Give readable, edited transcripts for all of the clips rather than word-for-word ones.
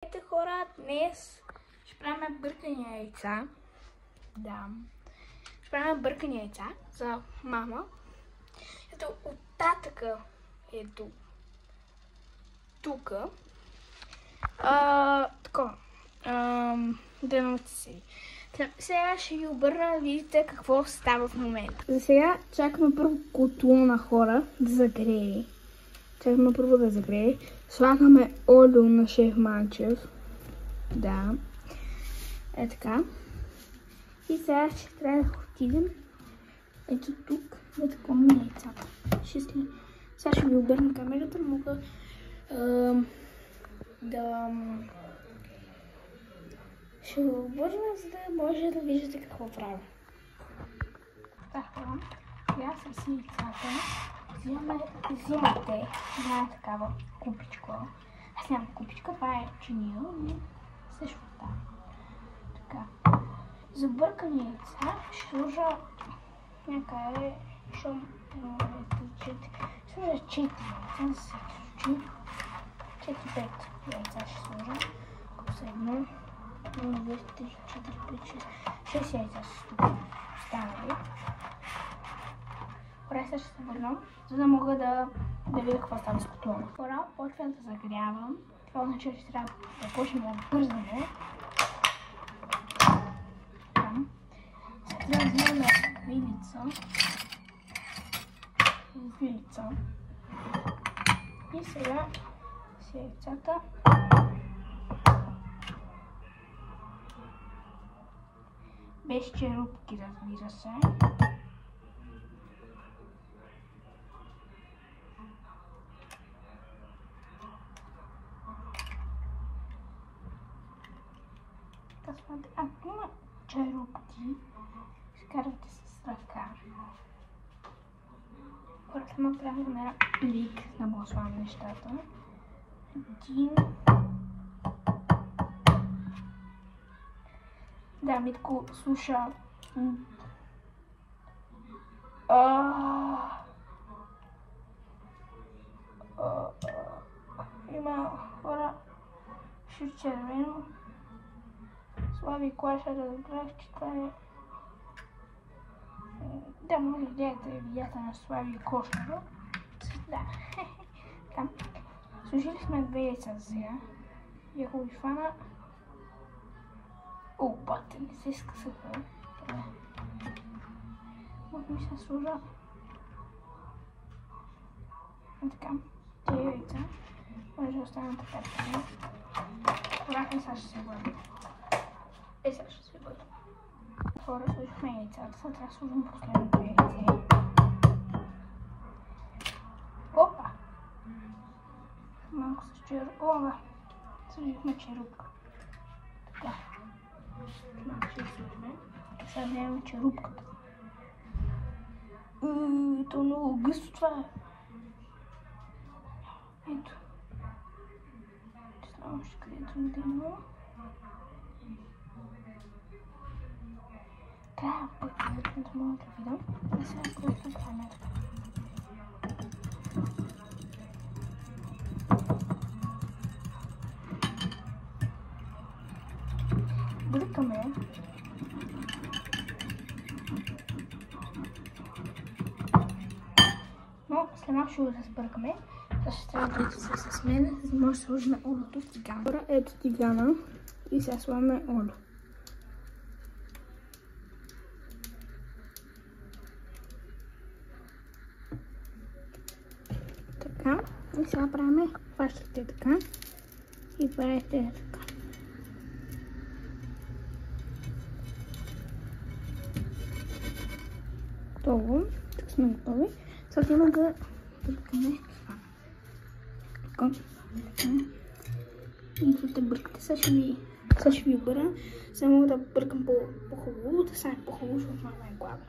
Здравейте хора, днес ще правим бъркани яйца. Да. Ще правим бъркани яйца за мама. Ето от татъка ето тука. Такова. Дънавате се. Сега ще ви обърна да видите какво става в момента. За сега чакаме първо котлона хора да загрее. Чакаме първо да загрее. Слагаме олио на шеф Манчев. Да. Е така. И сега ще трябва да отидем ето тук да такова яйцата. Сега ще ви обърна камерата, мога ще го обърна, за да може да виждате какво правя. Така, сега с яйцата взимате една такава купичка. Аз нямам купичка, това е чиния, но също така. Така. За бъркани яйца ще сложа някъде, ще сложа 4 яйца, за всеки случай. 4-5 яйца ще сложа. Ако са 1, 2, 3, 4, 5, 6 яйца ще останали. Добре, сега ще се върна, за да мога да видя какво става с котлона. Хора, почвам да загрявам. Това означава, че трябва да почнем да бързаме. Сега да вземем вилица. И сега с яйцата. Без черупки, разбира се. Ако има черупки, изкарвате с ръка. Хората ме правим на плик, да му слагам нещата. Да, Митко слуша. Има хора, ще червено. Слави Клаша да разбрах, че това е... Да, може да гледате видеята на Слави Кошева. Да. Така. Сложили сме 2 яйца за сега. И ако ги фана... Бате, не се скъсаха. Мога ми се сложа. Така. Тези яйца. Може да останат така. Порахме, сега ще се върна. Сега ще се върна. Хора, сложихме яйцата. Сега трябва да сложим последното яйце. Опа! Малко с черупка. Сложихме черупка. Така. Малко ще сложим. Сега вземем черупката. То е много гъсто това е. Ето. Само ще където да има. Трябва пък да мога да видам. А сега просто правим така. Бъркаме. Но след малко ще го разбъркаме. Сега ще трябва да се с мен, за да може да сложим олото в тигана. Ето тигана и сега слагаме оло. Така. И сега правим, хващате така и правите така. Готово. Тук сме готови. Сега има да бъркаме това. Така. И да бъркате. Сега ще ви обърна. Сега мога да бъркам по-хубаво, да стане по-хубаво, защото мама е гладна.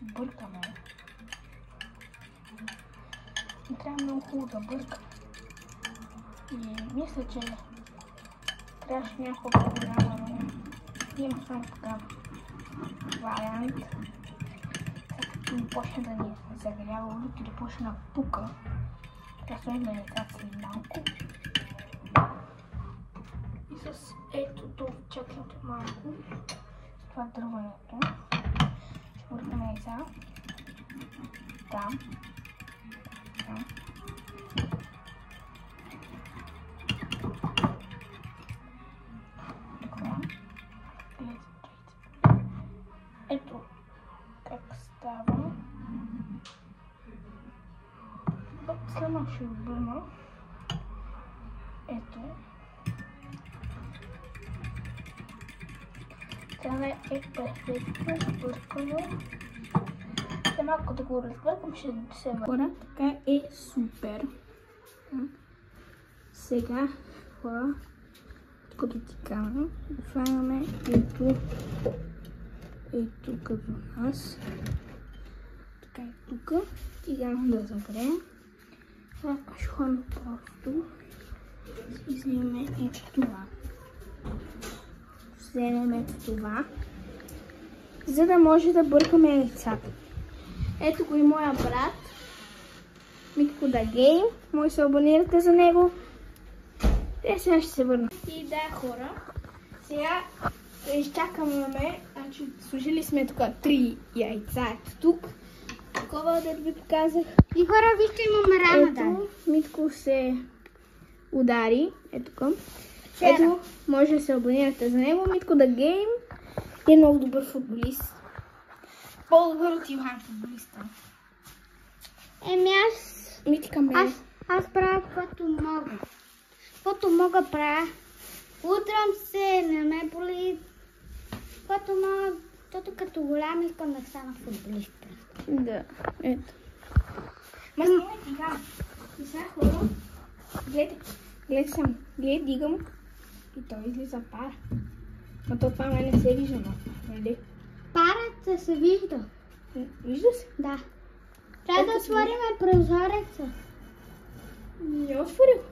Бъркаме. И трябва много хубаво да бъркам. И мисля, че трябваше някакво програма, но имам само такава вариант. Сега като почне да ни загрява олото или почне да пука, Така сложим яйцата си малко. И с ето това, чакайте малко. С това дърването. Ще бъркаме яйца. Там. Там. Ето как става. След малко ще обърна. Ето. Това е перфектно сбъркано. След малко да го разбъркам, ще се върна. Така е супер. Сега, хора, като ти казвам, слагаме ето като нас. Така е тук. И дам да загреем. Сега ще ходим просто. И вземем ето това. Вземем ето това. За да може да бъркаме яйцата. Ето го и моя брат. Митко да Гейм. Може да се абонирате за него. Сега ще се върна. И да, хора. Сега изчакаме. Значи, сложили сме тук 3 яйца. Ето тук. Такова да ви показах. И хора, вижте, имаме рана, да. Митко се удари. Ето към. Ето, може да се абонирате за него. Митко да Гейм е много добър футболист. По-добър от Йохан футболиста. Еми Митка ме. Аз правя каквото мога. Каквото мога правя. Удрям се, не ме боли. Каквото мога, защото като голям искам да стана футболиста. Да, ето. Ма снимай сега. И сега хора, гледай съм. Гледай, дигам. И той излиза пар. Но то това не се вижда, нали? Парата се вижда. Вижда се? Да. Трябва да отворим прозореца. Не е отворил.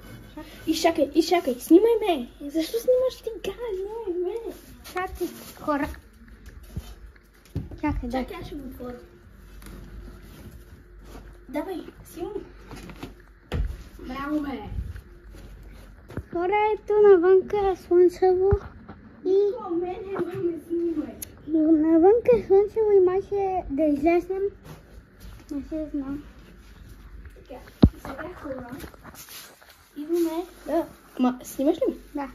И чакай, снимай ме. Защо снимаш ти газ? Снимай ме. Чакай, хора. Чакай, да. Чакай, аз ще го отворя. Давай, силно. Браво, бе. Хора, ето навънка е слънчево. И навънка е слънчево и маше да излезнем. Не се знам. Така, сега хора. Идваме да... Ма, снимаш ли ми? Да.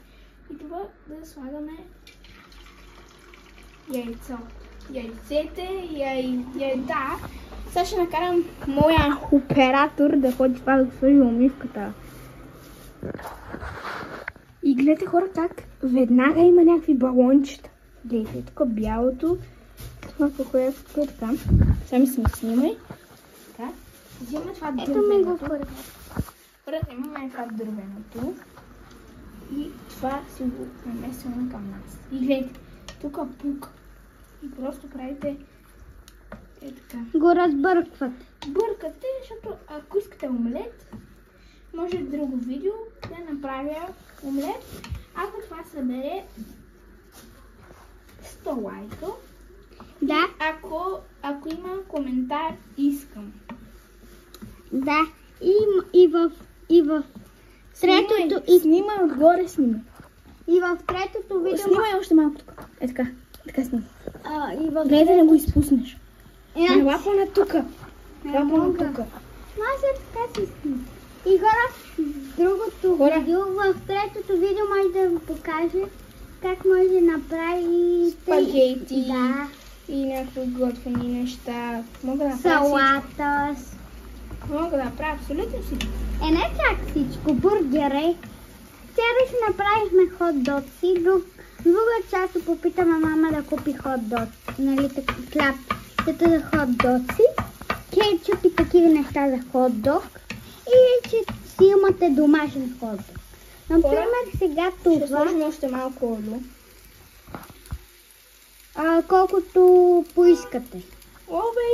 И това да слагаме яйцо. Яйцете, да. Сега ще накарам моя оператор да ходи това да сложи умивката. И гледайте хора как веднага има някакви балончета. Гледайте, тук бялото. Това какво е така. Сами си ми снимай. Така. Взимаме това дървеното. Ето ми го първо. Имаме това дървеното. И това си го намесваме към нас. И гледайте, тук пука. И просто правите така. Го разбърквате. Бъркате, защото ако искате омлет, може в друго видео да направя омлет. Ако това събере 100 лайка. Да. Ако има коментар, искам. Да. И в третото... Снимай отгоре, снимай. И в третото видео... Снимай още малко тук. Така снимай. Гледай да не го изпуснеш. Ела по на тука. Не мога. Може така си снима. И хора, другото видео, в третото видео може да ви покаже как може да направи спагети. Да. И някакви готвени неща. Мога да направя салата. Мога да направя абсолютно всичко. Не чак всичко. Бургери. Вчера си направихме хот-догси. Друга част попитаме мама да купи хот-догси. Нали, хляб. Тето за хот-догси. Кетчуп и такива неща за хот-дог. И че си имате домашен хот-дог. Например, сега това... Ще сложим още малко олио. Колкото поискате.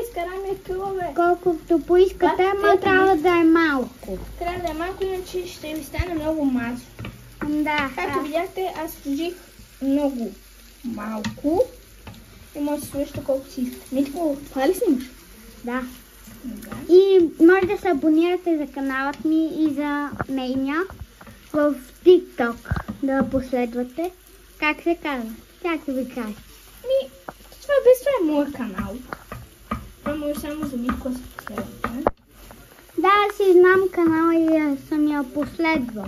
Изкарай ме къла, бе. Колкото поискате, ама трябва да е малко. Трябва да е малко, иначе ще ви стане много мазо. Да. Както видяхте, аз сложих много малко. И може да сложите колко си искате. Митко, това ли снимаш? Да. И може да се абонирате за каналът ми и за нейния в TikTok. Да я последвате. Как се казва? Как се ви каже? Това е моят канал. Това може само за Митко да се последвате. Да, си знам канала и съм я последвал.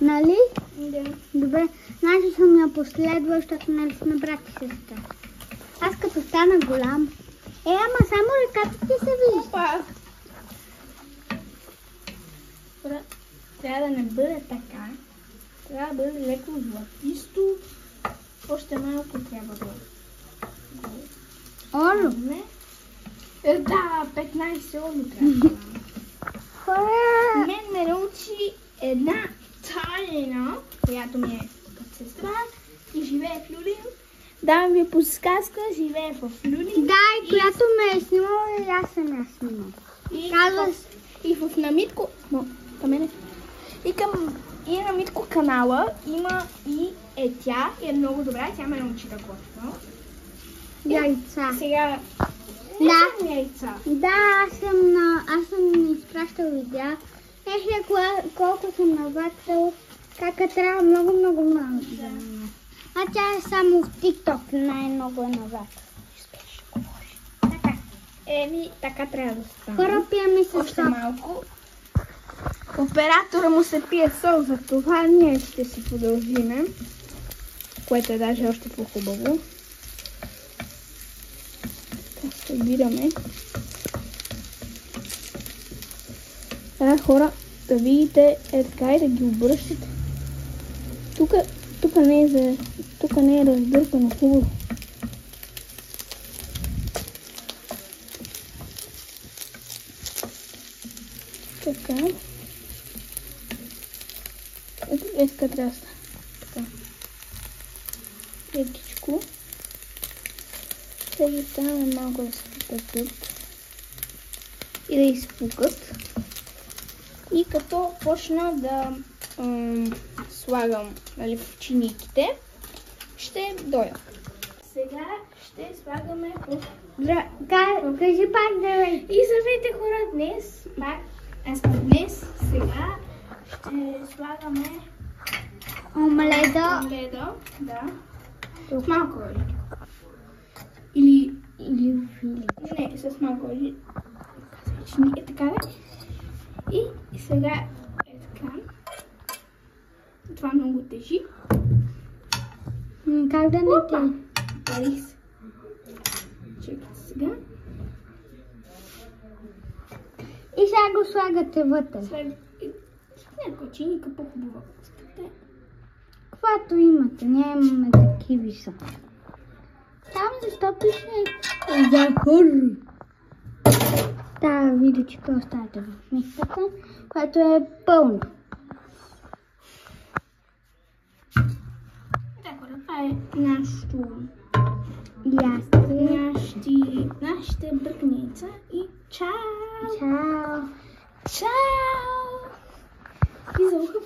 Нали? Да. Добре, значи съм я последвал, защото нали сме брат и сестра. Аз като стана голям. Ама само ръката ти се вижда. Опа! Трябва да не бъде така. Трябва да бъде леко златисто. Още малко трябва да Оло. не. Да, 15 оло трябва. Мен ме научи една тайна, която ми е като сестра и живее в Люлин. Давам ви подсказка, живее в Люлин. Да, и която ме е снимала и аз съм я снимала. И в Намитко... И на Митко канала има и тя е много добра, тя ме научи да готвя. Яйца. Сега... Да. Яйца. Да, аз съм изпращал видеа. Колко съм наваксал, как трябва много. Да. А тя е само в TikTok, най-много е наваксал. Така. Така трябва да стане. Хора, пием се Още сок. малко. Оператора му се пие сол, за това ние ще си продължиме, което е даже още по-хубаво. Така събираме. Хора, да видите така и да ги обръщате. Тук не е раздърпано хубаво. Така. Така трябва да стане. Така. Лекичко. Сега ги ставаме малко да се потъпят. И да изпукат. И като почна да слагам в чиниките, ще доя. Сега ще слагаме Кажи пак да. И здравейте хора, днес сега ще слагаме Омледо. Да. С малко оли. Или не, с малко оли. Е така да. И сега е така. Това много тежи. Как да не те? Парих се. Чекайте сега. И сега го слагате вътре. Някаква чиника по-хубава. Каквато имате, нямаме такива са. Там защо пише захар? Да, видите, оставяте в миската, която е пълна. Така, това е нашето нашите бръкница и чао! Чао! Чао! И за ухо.